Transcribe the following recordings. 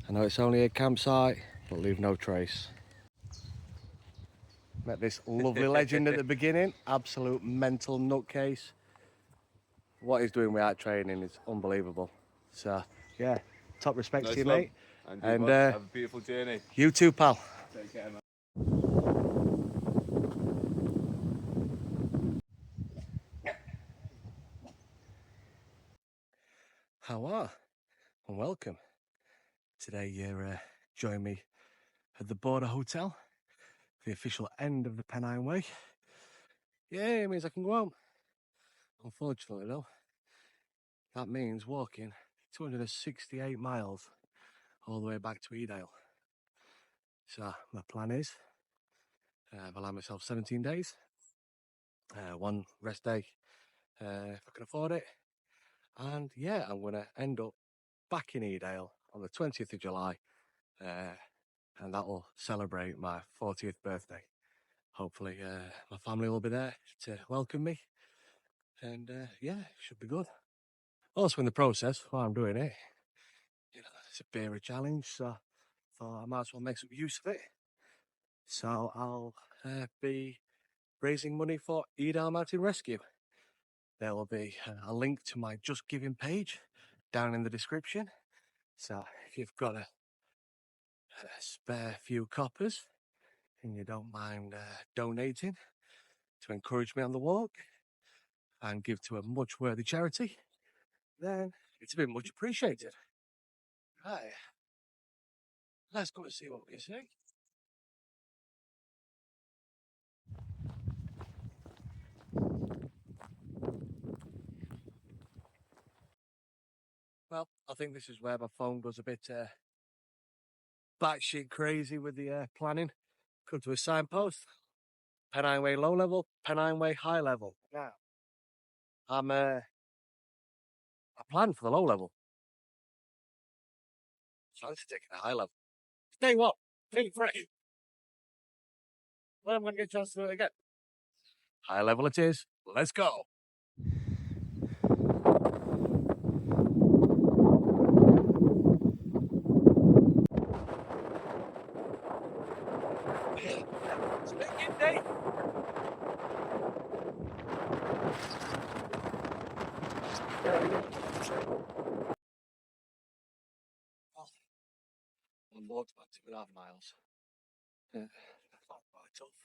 I know it's only a campsite, but leave no trace. Met this lovely legend at the beginning, absolute mental nutcase. What he's doing without training is unbelievable. So, yeah, top respects to you, mate. And have a beautiful journey. You too, pal. Take care, man. How are? And welcome. Today you're joining me at the Border Hotel, the official end of the Pennine Way. Yeah, it means I can go home. Unfortunately though, that means walking 268 miles all the way back to Edale. So my plan is, I've allowed myself 17 days, one rest day if I can afford it, and yeah, I'm going to end up back in Edale on the 20th of July, and that will celebrate my 40th birthday. Hopefully my family will be there to welcome me, and yeah, it should be good. Also in the process, while I'm doing it, you know, it's a beer challenge, so I thought I might as well make some use of it. So I'll be raising money for Edale Mountain Rescue. There will be a link to my Just Giving page down in the description. So if you've got a spare few coppers and you don't mind donating to encourage me on the walk and give to a much worthy charity, then it's been much appreciated. Right, let's go and see what we can see. Well, I think this is where my phone goes a bit batshit crazy with the planning. Come to a signpost, Pennine Way low level, Pennine Way high level. Now, I planned for the low level. So I'm just taking a high level. Day one, feeling fresh. Well, I'm going to get a chance to do it again. High level it is. Let's go. Speaking day. One walk's about 2.5 miles. That's not quite tough.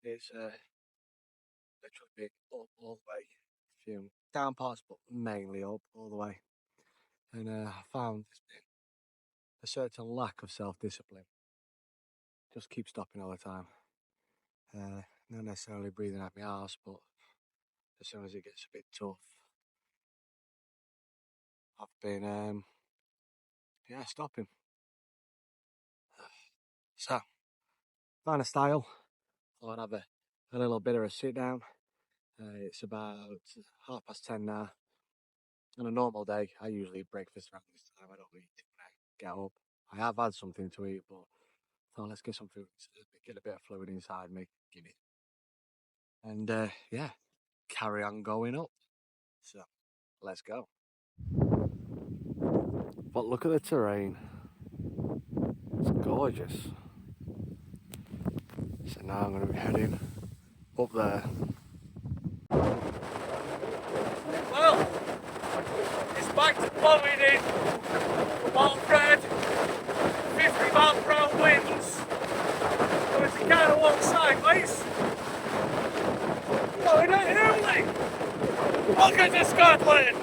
It's literally big up all the way. A few down parts, but mainly up all the way. And I found a certain lack of self-discipline. Just keep stopping all the time. Not necessarily breathing out my arse, but as soon as it gets a bit tough, I've been stopping. So, find a style. Thought I'd have a little bit of a sit down. It's about 10:30 now. On a normal day, I usually eat breakfast around this time. I don't eat when I get up. I have had something to eat, but I thought let's get some food, get a bit of fluid inside me, give it. And yeah, carry on going up. So, let's go. But look at the terrain. It's gorgeous. So now I'm going to be heading up there. Well, it's back to blowing in wild red, 50-mile-per-hour winds. So it's kind of walk sideways. Going at Hurley. Welcome to Scotland.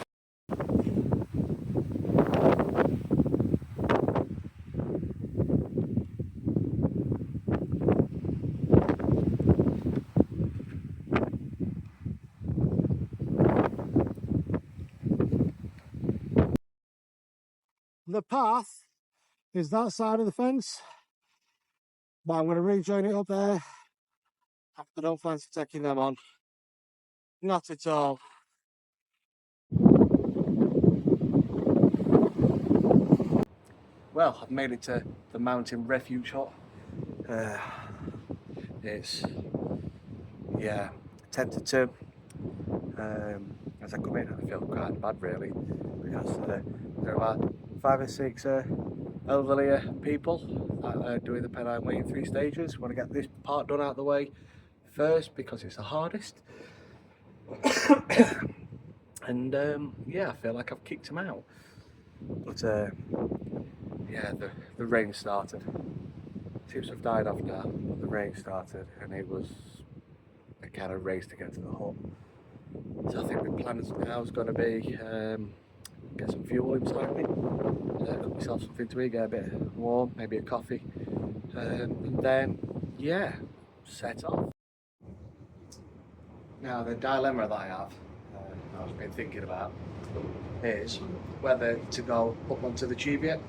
The path is that side of the fence, but I'm going to rejoin it up there. I don't fancy taking them on. Not at all. Well, I've made it to the mountain refuge hut. It's, yeah, tentative. As I come in, I feel quite bad really, because there are about 5 or 6 elderlier people that are doing the Pennine Way in 3 stages. Want to get this part done out of the way first because it's the hardest. And yeah, I feel like I've kicked them out. But yeah, the rain started. Seems to have died off now, but the rain started and it was a kind of race to get to the hut. So I think my plan now is going to be get some fuel inside me, cook myself something to eat, get a bit warm, maybe a coffee, and then yeah, set off. Now the dilemma that I have, I've been thinking about, is whether to go up onto the Cheviot.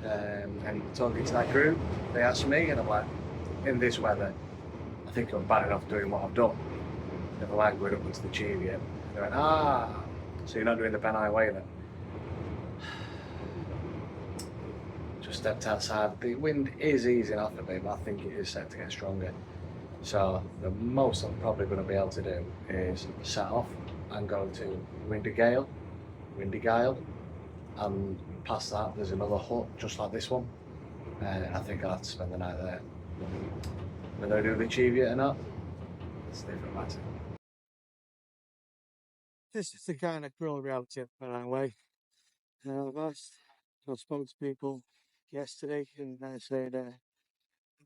And talking to that group, they asked me, and I'm like, in this weather, I think I'm bad enough doing what I've done. Never mind going up onto the Cheviot. They went, so you're not doing the Pennine Way then? Just stepped outside. The wind is easing off a bit, but I think it is set to get stronger. So the most I'm probably going to be able to do is set off and go to Windy Gale, and past that there's another hut just like this one. I think I'll have to spend the night there. Whether I do the Cheviot or not, it's a different matter. This is the kind of cruel reality of the Pennine Way. I spoke to people yesterday and they said the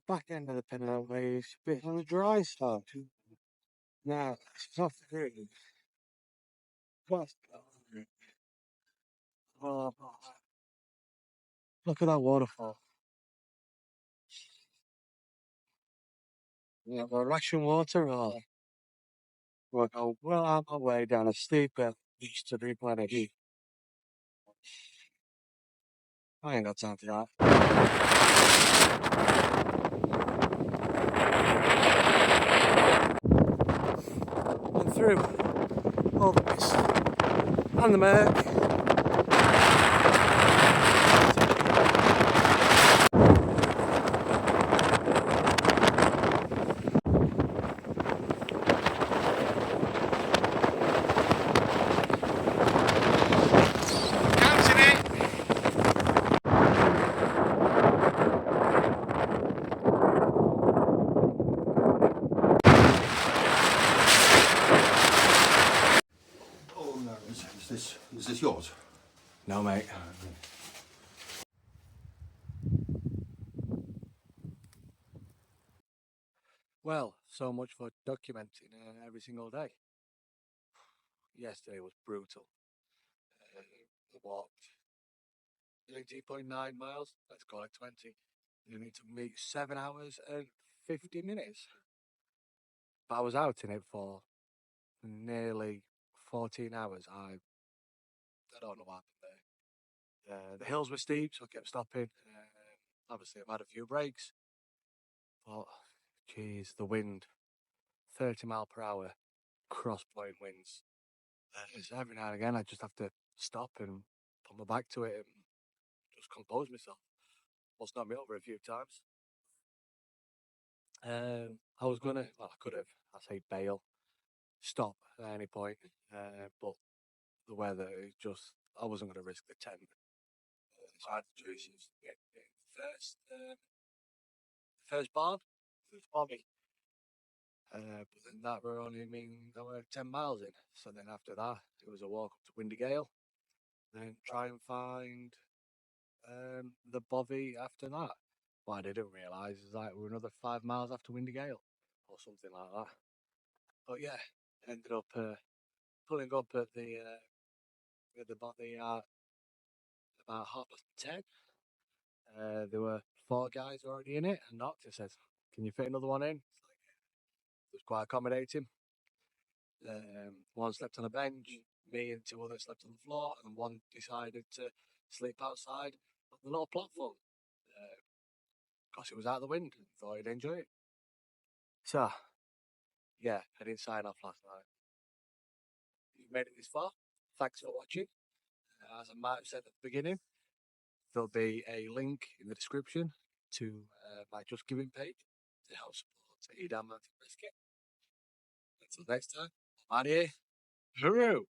back end of the Pennine Way is a bit on the dry side. Now, it's off the grid. Oh, look at that waterfall. Yeah, we're rushing water or we'll go well on my way down a steep beach to drink planet E. I ain't got time for that. And through all the mist and the murk. Is this yours? No, mate. Well, so much for documenting every single day. Yesterday was brutal. I walked 18.9 miles, let's call it 20. You need to meet 7 hours and 50 minutes. But I was out in it for nearly 14 hours. I don't know what happened there. The hills were steep, so I kept stopping. Obviously, I've had a few breaks. But, geez, the wind, 30 mile per hour, cross-blowing winds. So every now and again, I just have to stop and put my back to it and just compose myself. Almost knocked me over a few times. I was gonna, well, I could have, I say bail, stop at any point, but the weather is just, I wasn't going to risk the tent. So I had to choose first barn, first bobby. But then that were only that were 10 miles in. So then after that, it was a walk up to Windy Gale, then try and find the bovey after that. What I didn't realise is that we're another 5 miles after Windy Gale, or something like that. But yeah, ended up pulling up at the about 10:30. There were 4 guys already in it, and knocked and says, "Can you fit another one in?" It was quite accommodating. One slept on a bench, me and 2 others slept on the floor, and one decided to sleep outside on the little platform because it was out of the wind and thought he'd enjoy it. So, yeah, I didn't sign off last night. You've made it this far. Thanks for watching. As I might have said at the beginning, there'll be a link in the description to my Just Giving page to help support Edam Mountain Rescue. Until next time, I'm out of here. Hooroo!